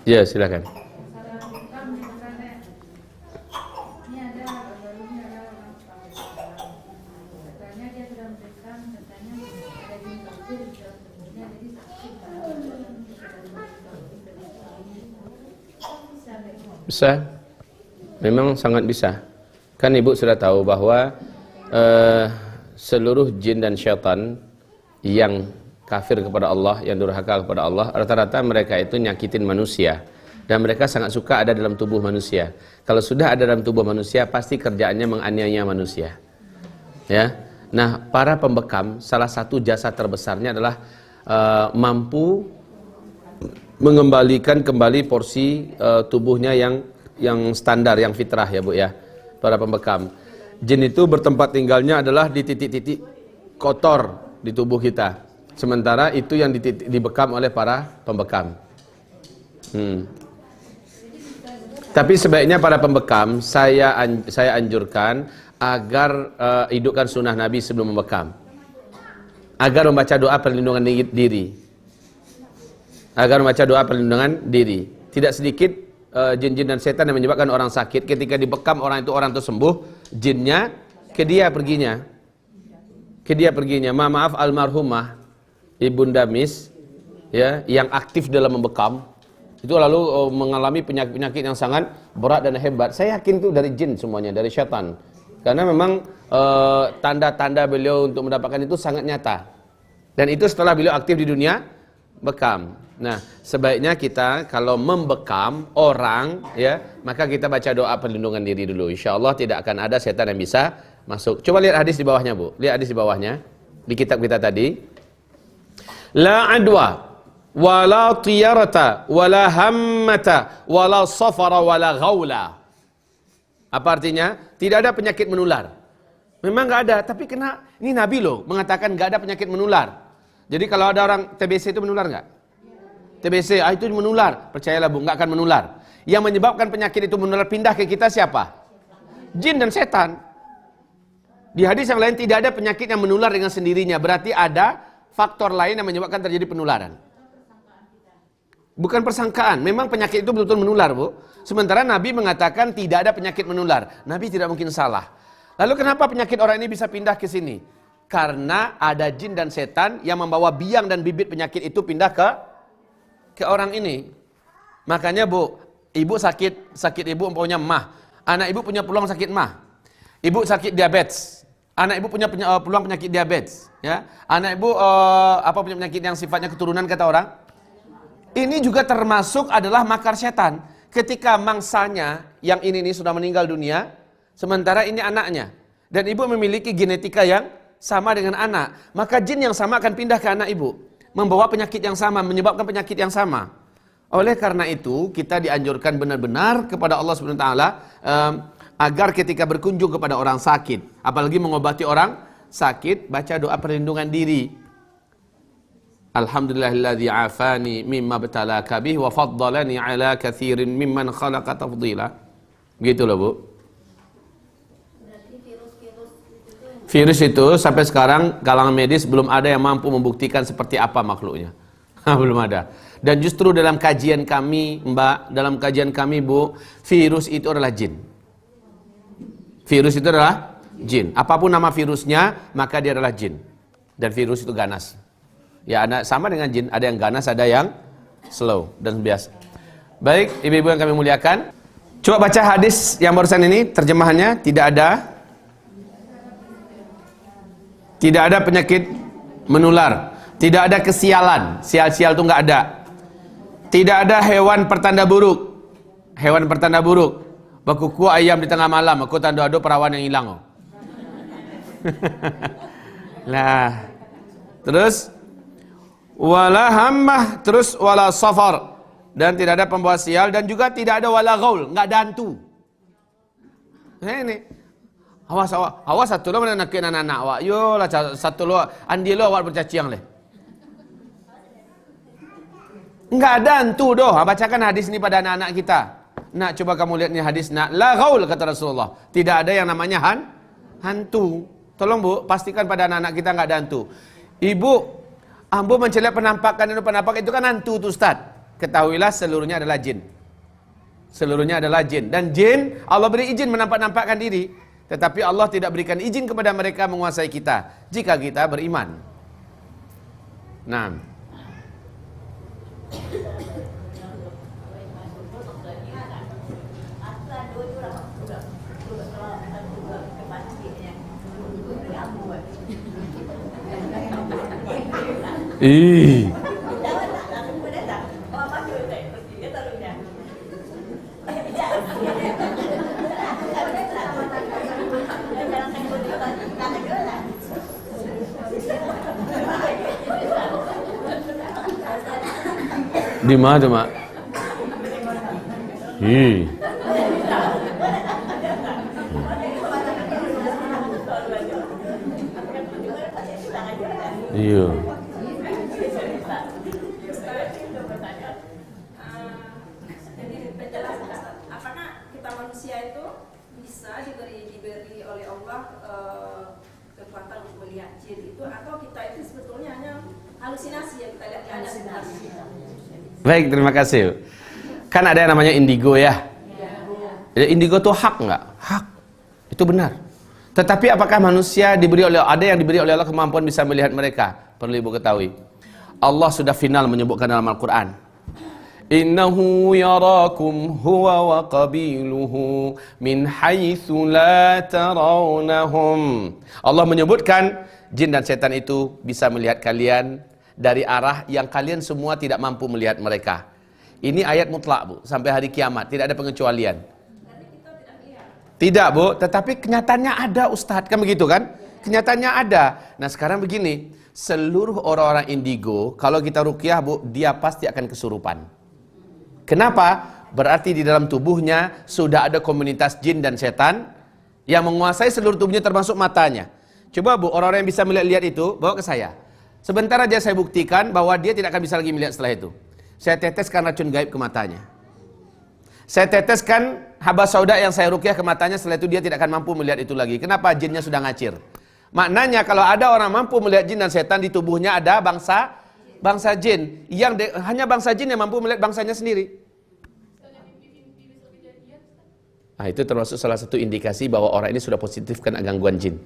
Ya, silakan. Bisa, memang sangat bisa. Kan ibu sudah tahu bahwa seluruh jin dan syaitan yang kafir kepada Allah, yang durhaka kepada Allah, rata-rata mereka itu nyakitin manusia. Dan mereka sangat suka ada dalam tubuh manusia. Kalau sudah ada dalam tubuh manusia, pasti kerjaannya menganiaya manusia. Ya. Nah, para pembekam, salah satu jasa terbesarnya adalah mampu mengembalikan kembali porsi tubuhnya yang standar, yang fitrah ya Bu ya. Para pembekam. Jin itu bertempat tinggalnya adalah di titik-titik kotor di tubuh kita. Sementara itu yang dibekam oleh para pembekam. Tapi sebaiknya para pembekam saya anjurkan agar hidupkan sunnah Nabi sebelum membekam. Agar membaca doa perlindungan diri. Agar membaca doa perlindungan diri. Tidak sedikit jin-jin dan setan yang menyebabkan orang sakit. Ketika dibekam orang itu sembuh, jinnya ke dia perginya. Ke dia perginya. Maaf almarhumah Ibunda Miss ya, yang aktif dalam membekam itu lalu mengalami penyakit-penyakit yang sangat berat dan hebat. Saya yakin itu dari jin semuanya, dari syaitan. Karena memang tanda-tanda beliau untuk mendapatkan itu sangat nyata. Dan itu setelah beliau aktif di dunia bekam. Nah, sebaiknya kita kalau membekam orang ya, maka kita baca doa perlindungan diri dulu. Insyaallah tidak akan ada setan yang bisa masuk. Coba lihat hadis di bawahnya, Bu. Lihat hadis di bawahnya di kitab kita tadi. La adwa wala tiyarata wala hammata wala safara wala ghaula. Apa artinya? Tidak ada penyakit menular. Memang enggak ada, tapi ini Nabi loh mengatakan enggak ada penyakit menular. Jadi kalau ada orang TBC itu menular enggak? TBC, itu menular. Percayalah Bu, enggak akan menular. Yang menyebabkan penyakit itu menular pindah ke kita siapa? Jin dan setan. Di hadis yang lain tidak ada penyakit yang menular dengan sendirinya. Berarti ada faktor lain yang menyebabkan terjadi penularan. Bukan persangkaan, memang penyakit itu betul-betul menular, Bu. Sementara Nabi mengatakan tidak ada penyakit menular. Nabi tidak mungkin salah. Lalu kenapa penyakit orang ini bisa pindah ke sini? Karena ada jin dan setan yang membawa biang dan bibit penyakit itu pindah ke orang ini. Makanya Bu, ibu sakit ibu umpamanya mah. Anak ibu punya peluang sakit mah. Ibu sakit diabetes. Anak ibu punya peluang penyakit diabetes, ya. Anak ibu punya penyakit yang sifatnya keturunan kata orang. Ini juga termasuk adalah makar setan. Ketika mangsanya yang ini sudah meninggal dunia, sementara ini anaknya, dan ibu memiliki genetika yang sama dengan anak, maka jin yang sama akan pindah ke anak ibu, membawa penyakit yang sama, menyebabkan penyakit yang sama. Oleh karena itu kita dianjurkan benar-benar kepada Allah Subhanahu wa taala agar ketika berkunjung kepada orang sakit, apalagi mengobati orang sakit, baca doa perlindungan diri. Alhamdulillahilladzi afani mimma btalaka bih wa faddalani ala katsirin mimman khalaqa tafdila. Begitu loh, Bu. Virus itu sampai sekarang kalangan medis belum ada yang mampu membuktikan seperti apa makhluknya. Belum ada. Dan justru dalam kajian kami, Mbak, dalam kajian kami, Bu, virus itu adalah jin. Virus itu adalah jin. Apapun nama virusnya, maka dia adalah jin. Dan virus itu ganas. Ya, sama dengan jin, ada yang ganas, ada yang slow dan biasa. Baik, ibu-ibu yang kami muliakan, coba baca hadis yang barusan ini, terjemahannya. Tidak ada penyakit menular, tidak ada kesialan, sial-sial itu nggak ada. Tidak ada hewan pertanda buruk. Hewan pertanda buruk. Bakuku ayam di tengah malam, aku tanda ado perawan yang hilang. Oh. Nah, terus wala hammah, terus wala safar, dan tidak ada pembawa sial, dan juga tidak ada wala gaul, nggak ada hantu. Nah, ini awas satu lo mana nak anak awak, yo lah satu lo andi lo awak bercaciang leh. Enggak ada hantu doh. Bacakan hadis ini pada anak-anak kita. Nah, coba kamu lihat nih hadis. Nah, la gaul kata Rasulullah. Tidak ada yang namanya hantu. Tolong Bu, pastikan pada anak-anak kita enggak ada hantu. Ibu, ambo mencela penampakan itu kan hantu tuh Ustaz. ketahuilah seluruhnya adalah jin. Seluruhnya adalah jin. Dan jin, Allah beri izin menampak-nampakkan diri. Tetapi Allah tidak berikan izin kepada mereka menguasai kita, jika kita beriman. Nah. Ih. Di mana tuh, Mak? Ih. Iya. Apakah kita manusia itu bisa diberi oleh Allah kekuatan untuk melihat jin itu, atau kita itu sebetulnya hanya halusinasi yang kita lihat ada halusinasi? Baik, terima kasih. Kan ada yang namanya indigo ya. Indigo itu hak nggak? Hak. Itu benar. Tetapi apakah manusia ada yang diberi oleh Allah kemampuan bisa melihat mereka? Perlu ibu ketahui. Allah sudah final menyebutkan dalam Al-Quran. Innahu yarakum huwa wa qabiluhu min haitsu la tarawnahum. Allah menyebutkan jin dan setan itu bisa melihat kalian dari arah yang kalian semua tidak mampu melihat mereka. Ini ayat mutlak, Bu, sampai hari kiamat, tidak ada pengecualian. Tidak, Bu, tetapi kenyataannya ada, Ustadz, kan begitu kan? Kenyataannya ada. Nah, sekarang begini, seluruh orang-orang indigo, kalau kita ruqyah, Bu, dia pasti akan kesurupan. Kenapa? Berarti di dalam tubuhnya sudah ada komunitas jin dan setan yang menguasai seluruh tubuhnya termasuk matanya. Coba, Bu, orang-orang yang bisa melihat itu, bawa ke saya. Sebentar aja saya buktikan bahwa dia tidak akan bisa lagi melihat setelah itu. Saya teteskan racun gaib ke matanya. Saya teteskan habas sauda yang saya ruqyah ke matanya, setelah itu dia tidak akan mampu melihat itu lagi. Kenapa? Jinnya sudah ngacir. Maknanya kalau ada orang mampu melihat jin dan setan, di tubuhnya ada bangsa jin. Hanya bangsa jin yang mampu melihat bangsanya sendiri. Nah, itu termasuk salah satu indikasi bahwa orang ini sudah positif kena gangguan jin.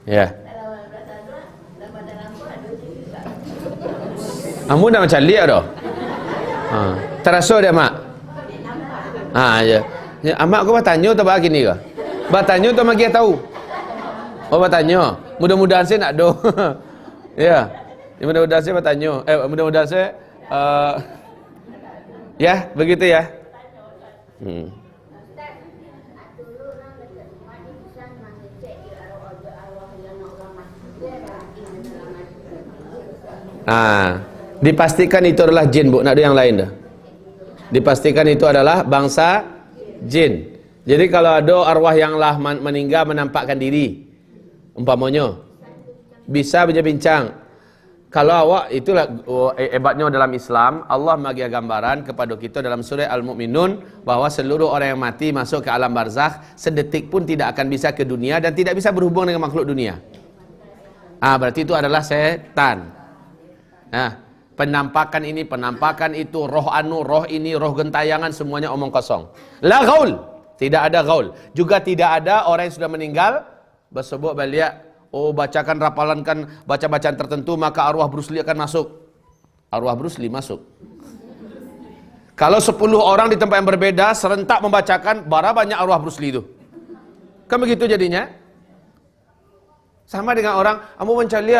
Ya. Kamu dah macam lihat dah. Terasa dia, Mak? Ya. Amak kau bertanya atau apa gini ke? Bertanya atau magi tahu? Oh, bertanya. Mudah-mudahan saya nak do. Ya. Mudah-mudahan saya bertanya. Mudah-mudahan saya ya, begitu ya. Dipastikan itu adalah jin, Bu. Nak ada yang lain dah. Dipastikan itu adalah bangsa jin. Jadi kalau ada arwah yang lah meninggal menampakkan diri, umpamanya bisa bincang. Kalau awak, itulah hebatnya dalam Islam, Allah bagi gambaran kepada kita dalam surah Al-Mu'minun bahwa seluruh orang yang mati masuk ke alam barzakh sedetik pun tidak akan bisa ke dunia dan tidak bisa berhubung dengan makhluk dunia. Berarti itu adalah setan. Penampakan ini, penampakan itu, roh anu, roh ini, roh gentayangan, semuanya omong kosong. La gaul, tidak ada gaul. Juga tidak ada orang yang sudah meninggal bersebut balik, bacakan rapalan kan, baca bacaan tertentu maka arwah Bruce Lee akan masuk. Arwah Bruce Lee masuk. Kalau 10 orang di tempat yang berbeda serentak membacakan, berapa banyak arwah Bruce Lee itu? Kan begitu jadinya. Sama dengan orang, kamu mencari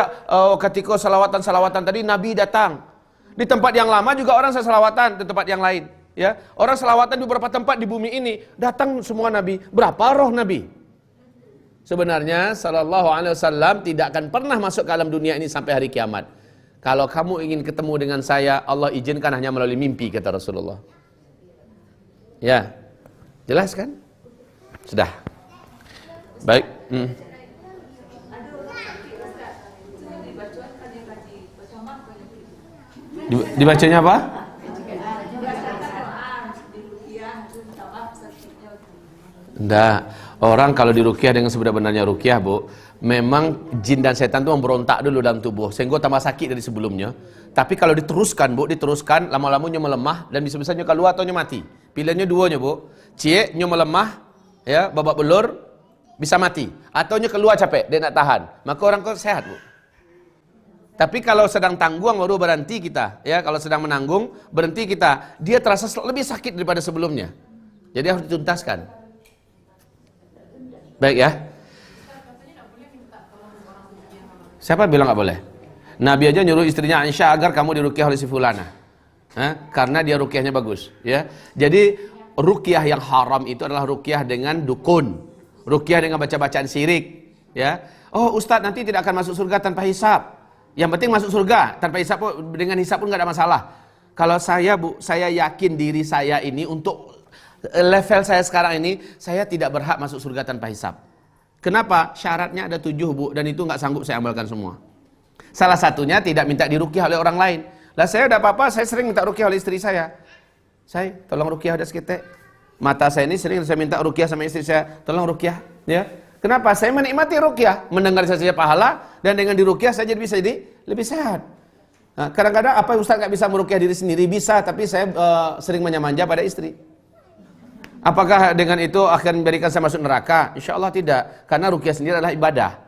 ketika salawatan tadi Nabi datang. Di tempat yang lama juga orang salawatan di tempat yang lain. Ya, orang salawatan di beberapa tempat di bumi ini, datang semua Nabi. Berapa roh Nabi? Sebenarnya sallallahu alaihi wasallam tidak akan pernah masuk ke alam dunia ini sampai hari kiamat. Kalau kamu ingin ketemu dengan saya, Allah izinkan hanya melalui mimpi, kata Rasulullah. Ya, jelas kan? Sudah. Baik. Dibacanya apa? Enggak. Orang kalau diruqyah dengan sebenarnya ruqyah, Bu, memang jin dan setan itu memberontak dulu dalam tubuh sehingga tambah sakit dari sebelumnya. Tapi kalau diteruskan, Bu, diteruskan, lama-lamanya melemah dan bisa-bisanya keluar atau mati. Pilihannya duanya, Bu. Cie, melemah, ya, babak belur, bisa mati. Atau keluar capek, dia nak tahan. Maka orang kok sehat, Bu. Tapi kalau sedang tanggung baru berhenti kita, ya, kalau sedang menanggung berhenti kita, dia terasa lebih sakit daripada sebelumnya. Jadi harus dituntaskan. Baik ya. Siapa bilang nggak boleh? Nabi aja nyuruh istrinya Aisyah agar kamu diruqyah oleh si fulana. Karena dia ruqyahnya bagus, ya. Jadi ruqyah yang haram itu adalah ruqyah dengan dukun, ruqyah dengan baca-bacaan syirik, ya. Oh, Ustadz nanti tidak akan masuk surga tanpa hisab. Yang penting masuk surga tanpa hisab, dengan hisab pun nggak ada masalah. Kalau saya, Bu, saya yakin diri saya ini untuk level saya sekarang ini, saya tidak berhak masuk surga tanpa hisab. Kenapa? Syaratnya ada 7, Bu, dan itu nggak sanggup saya amalkan semua. Salah satunya tidak minta diruqyah oleh orang lain. Lah saya udah apa-apa, saya sering minta ruqyah oleh istri saya. Saya tolong ruqyah udah seketek. Mata saya ini sering saya minta ruqyah sama istri saya, tolong ruqyah, ya. Kenapa? Saya menikmati ruqyah, mendengar saja pahala, dan dengan diruqyah saya jadi bisa lebih sehat. Nah, kadang-kadang apa Ustaz nggak bisa meruqyah diri sendiri? Bisa, tapi saya sering manja pada istri. Apakah dengan itu akan memberikan saya masuk neraka? Insya Allah tidak, karena ruqyah sendiri adalah ibadah.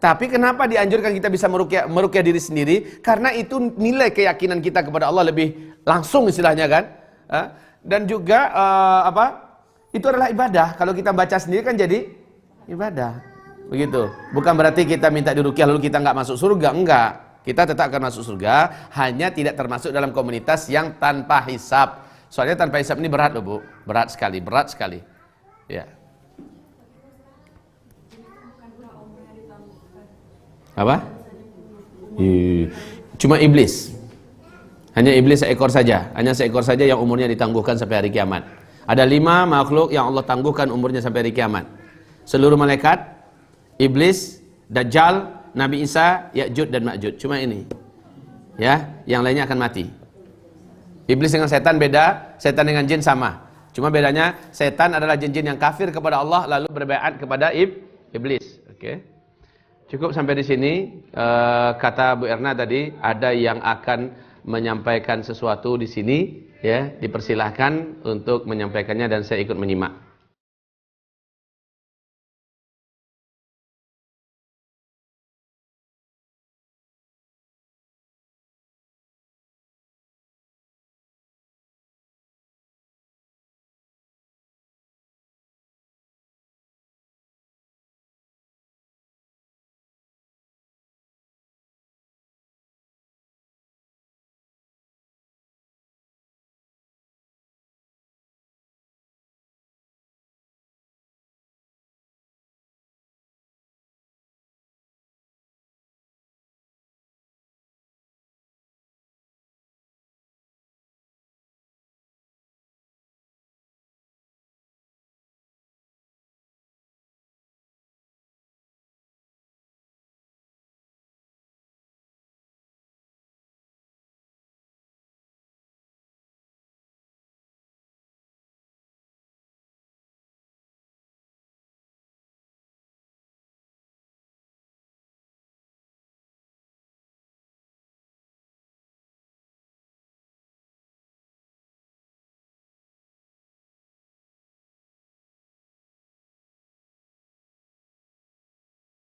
Tapi kenapa dianjurkan kita bisa meruqyah diri sendiri? Karena itu nilai keyakinan kita kepada Allah lebih langsung istilahnya kan. Dan juga itu adalah ibadah. Kalau kita baca sendiri kan jadi ibadah. Begitu. Bukan berarti kita minta diruqyah lalu kita nggak masuk surga, enggak. Kita tetap akan masuk surga, hanya tidak termasuk dalam komunitas yang tanpa hisab. Soalnya tanpa hisab ini berat loh, Bu. Berat sekali, berat sekali. Ya. Apa? Cuma iblis. Hanya iblis seekor saja. Hanya seekor saja yang umurnya ditangguhkan sampai hari kiamat. Ada 5 makhluk yang Allah tangguhkan umurnya sampai hari kiamat. Seluruh malaikat, iblis, Dajjal, Nabi Isa, Ya'juj dan Ma'juj. Cuma ini. Ya, yang lainnya akan mati. Iblis dengan setan beda, setan dengan jin sama. Cuma bedanya setan adalah jin-jin yang kafir kepada Allah lalu berbaiat kepada iblis. Oke. Cukup sampai di sini. Kata Bu Erna tadi ada yang akan menyampaikan sesuatu di sini, ya, dipersilahkan untuk menyampaikannya dan saya ikut menyimak.